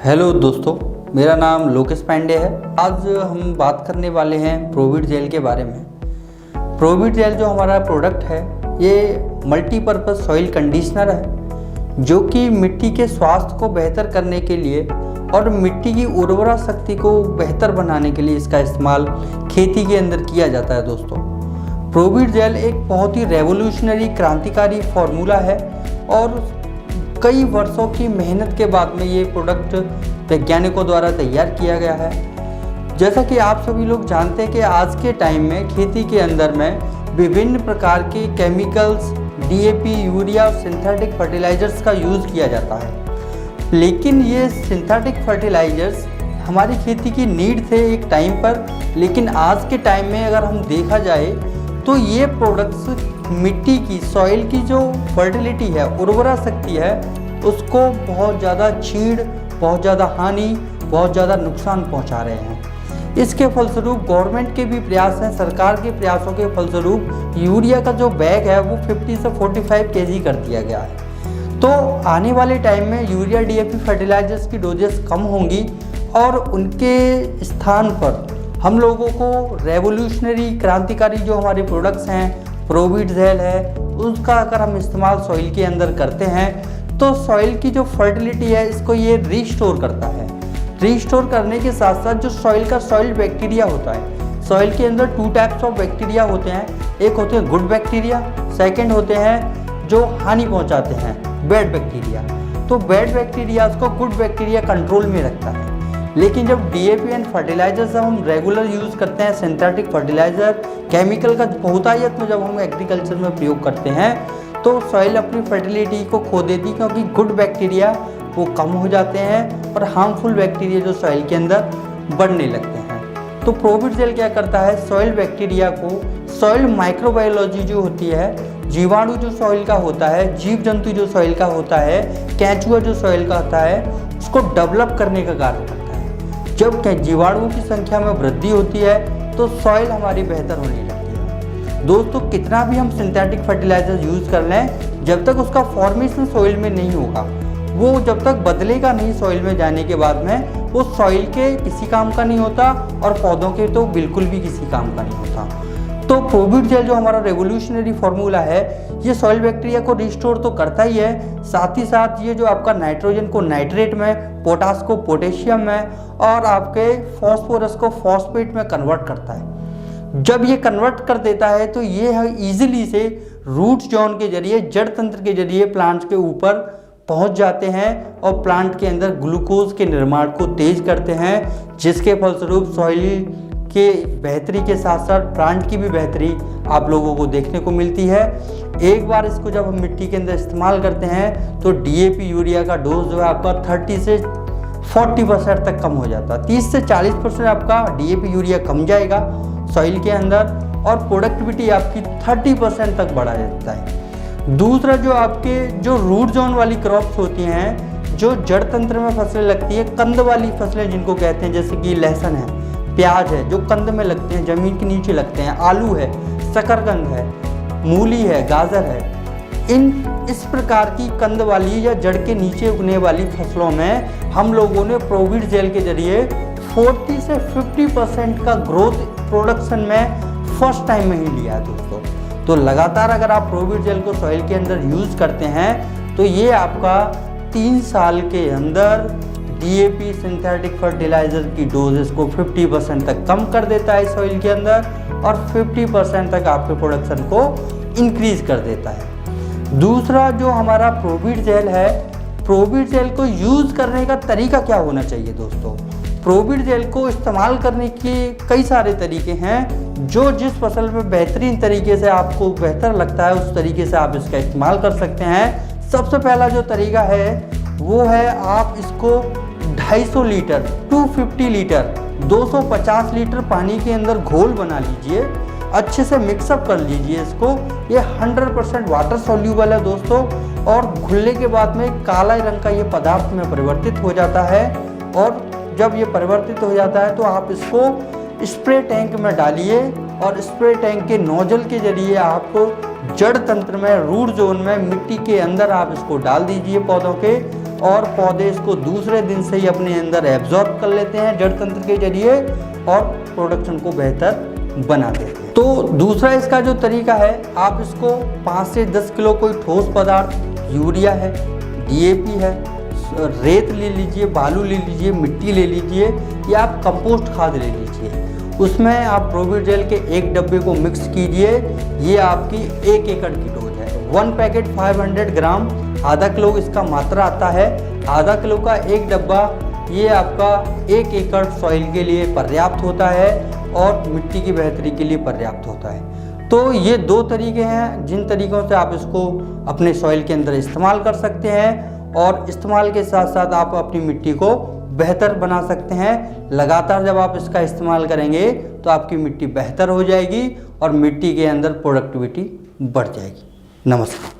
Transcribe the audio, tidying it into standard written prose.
Hello दोस्तों, मेरा नाम लोकेश पांडे है। आज हम बात करने वाले हैं प्रोविड जेल के बारे में। प्रोविड जेल जो हमारा प्रोडक्ट है, ये मल्टीपर्पज़ सॉइल कंडीशनर है जो कि मिट्टी के स्वास्थ्य को बेहतर करने के लिए और मिट्टी की उर्वरा शक्ति को बेहतर बनाने के लिए इसका इस्तेमाल खेती के अंदर किया जाता है। दोस्तों, प्रोविड जेल एक बहुत ही रेवोल्यूशनरी क्रांतिकारी फार्मूला है और कई वर्षों की मेहनत के बाद में ये प्रोडक्ट वैज्ञानिकों द्वारा तैयार किया गया है। जैसा कि आप सभी लोग जानते हैं कि आज के टाइम में खेती के अंदर में विभिन्न प्रकार के chemicals, DAP, urea, synthetic fertilisers का यूज़ किया जाता है। लेकिन ये सिंथेटिक फर्टिलाइजर्स हमारी खेती की नीड थे एक टाइम पर, लेकिन आज के टाइम में अगर हम देखा जाए तो ये प्रोडक्ट्स मिट्टी की, सॉइल की जो फर्टिलिटी है, उर्वरा शक्ति है, उसको बहुत ज़्यादा छीड़, बहुत ज़्यादा हानि, बहुत ज़्यादा नुकसान पहुंचा रहे हैं। इसके फलस्वरूप गवर्नमेंट के भी प्रयास हैं, सरकार के प्रयासों के फलस्वरूप यूरिया का जो बैग है वो 50 से 45 kg कर दिया गया है। तो आने वाले टाइम में यूरिया, डीएपी फर्टिलाइजर्स की डोजेस कम होंगी और उनके स्थान पर हम लोगों को रेवोल्यूशनरी, क्रांतिकारी जो हमारे प्रोडक्ट्स हैं, प्रोविड जेल है, उसका अगर हम इस्तेमाल सॉइल के अंदर करते हैं तो सॉइल की जो फर्टिलिटी है इसको ये रीस्टोर करता है। रीस्टोर करने के साथ साथ जो सॉइल बैक्टीरिया होता है, सॉइल के अंदर 2 टाइप्स ऑफ बैक्टीरिया होते हैं। एक होते हैं गुड बैक्टीरिया, सेकंड होते हैं जो हानि पहुंचाते हैं, बैड बैक्टीरिया। तो बैड बैक्टीरिया को गुड बैक्टीरिया कंट्रोल में रखता है। लेकिन जब डीएपी एंड फर्टिलाइजर्स हम रेगुलर यूज़ करते हैं, सिंथेटिक फर्टिलाइज़र, केमिकल का बहुतायत में जब हम एग्रीकल्चर में प्रयोग करते हैं तो सॉइल अपनी फर्टिलिटी को खो देती, क्योंकि गुड बैक्टीरिया वो कम हो जाते हैं और हार्मफुल बैक्टीरिया जो सॉइल के अंदर बढ़ने लगते हैं। तो प्रोविड जेल क्या करता है, सॉइल बैक्टीरिया को, सॉइल माइक्रोबायोलॉजी जो होती है, जीवाणु जो सॉइल का होता है, जीव जंतु जो सॉइल का होता है, केंचुआ जो सॉइल का होता है, उसको डेवलप करने का कार्य करता है। जब जीवाणुओं की संख्या में वृद्धि होती है तो सॉइल हमारी बेहतर होने लगती है। दोस्तों, कितना भी हम सिंथेटिक फर्टिलाइजर यूज़ कर लें, जब तक उसका फॉर्मेशन सॉइल में नहीं होगा, वो जब तक बदलेगा नहीं सॉइल में जाने के बाद में, वो सॉइल के किसी काम का नहीं होता और पौधों के तो बिल्कुल भी किसी काम का नहीं होता। तो प्रोविड जेल जो हमारा रेवोल्यूशनरी फार्मूला है, ये सॉइल बैक्टीरिया को रिस्टोर तो करता ही है, साथ ही साथ ये जो आपका नाइट्रोजन को नाइट्रेट में, पोटास को पोटेशियम में और आपके फॉस्फोरस को फॉस्फेट में कन्वर्ट करता है। जब ये कन्वर्ट कर देता है तो ये ईजिली से रूट जोन के जरिए, जड़ तंत्र के जरिए प्लांट्स के ऊपर पहुंच जाते हैं और प्लांट के अंदर ग्लूकोज के निर्माण को तेज करते हैं, जिसके फलस्वरूप सॉइल के बेहतरी के साथ साथ प्लांट की भी बेहतरी आप लोगों को देखने को मिलती है। एक बार इसको जब हम मिट्टी के अंदर इस्तेमाल करते हैं तो डीएपी, यूरिया का डोज जो है आपका 30 से 40% तक कम हो जाता है। 30 से 40% आपका डीएपी, यूरिया कम जाएगा सॉइल के अंदर और प्रोडक्टिविटी आपकी 30% तक बढ़ा जाता है। दूसरा, जो आपके जो रूट जोन वाली क्रॉप्स होती हैं, जो जड़ तंत्र में फसलें लगती है, कंद वाली फसलें जिनको कहते हैं, जैसे कि लहसुन है, प्याज है, जो कंद में लगते हैं, ज़मीन के नीचे लगते हैं, आलू है, शकरकंद है, मूली है, गाजर है, इस प्रकार की कंद वाली या जड़ के नीचे उगने वाली फसलों में हम लोगों ने प्रोविड जेल के जरिए 40 से 50% का ग्रोथ प्रोडक्शन में फर्स्ट टाइम में ही लिया है। दोस्तों, तो लगातार अगर आप प्रोविड जेल को सॉइल के अंदर यूज़ करते हैं तो ये आपका 3 साल के अंदर डीएपी, सिंथेटिक फर्टिलाइजर की डोजेस को 50% तक कम कर देता है सॉइल के अंदर और 50% तक आपके प्रोडक्शन को इंक्रीज कर देता है। दूसरा, जो हमारा प्रोविड जेल है, प्रोविड जेल को यूज़ करने का तरीका क्या होना चाहिए। दोस्तों, प्रोविड जेल को इस्तेमाल करने के कई सारे तरीके हैं, जो जिस फसल में बेहतरीन तरीके से आपको बेहतर लगता है उस तरीके से आप इसका इस्तेमाल कर सकते हैं। सबसे पहला जो तरीका है वो है, आप इसको 250 लीटर, 250 लीटर, 250 लीटर पानी के अंदर घोल बना लीजिए, अच्छे से मिक्सअप कर लीजिए इसको। ये 100% वाटर सॉल्यूबल है दोस्तों, और घुलने के बाद में काला रंग का ये पदार्थ में परिवर्तित हो जाता है। और जब ये परिवर्तित हो जाता है तो आप इसको स्प्रे टैंक में डालिए और स्प्रे टैंक के नोजल के जरिए आप जड़ तंत्र में, रूट जोन में, मिट्टी के अंदर आप इसको डाल दीजिए पौधों के। और पौधे इसको दूसरे दिन से ही अपने अंदर एब्जॉर्ब कर लेते हैं जड़ तंत्र के जरिए और प्रोडक्शन को बेहतर बना देते हैं। तो दूसरा इसका जो तरीका है, आप इसको 5 से 10 किलो कोई ठोस पदार्थ, यूरिया है, DAP है, रेत ले लीजिए, बालू ले लीजिए, मिट्टी ले लीजिए या आप कंपोस्ट खाद ले लीजिए, उसमें आप प्रोवीड जेल के एक डब्बे को मिक्स कीजिए। ये आपकी 1 एकड़ की डोज है। 1 पैकेट 500 ग्राम, आधा किलो इसका मात्रा आता है। आधा किलो का एक डब्बा ये आपका 1 एकड़ सॉइल के लिए पर्याप्त होता है और मिट्टी की बेहतरी के लिए पर्याप्त होता है। तो ये 2 तरीके हैं जिन तरीक़ों से आप इसको अपने सॉइल के अंदर इस्तेमाल कर सकते हैं और इस्तेमाल के साथ साथ आप अपनी मिट्टी को बेहतर बना सकते हैं। लगातार जब आप इसका इस्तेमाल करेंगे तो आपकी मिट्टी बेहतर हो जाएगी और मिट्टी के अंदर प्रोडक्टिविटी बढ़ जाएगी। नमस्कार।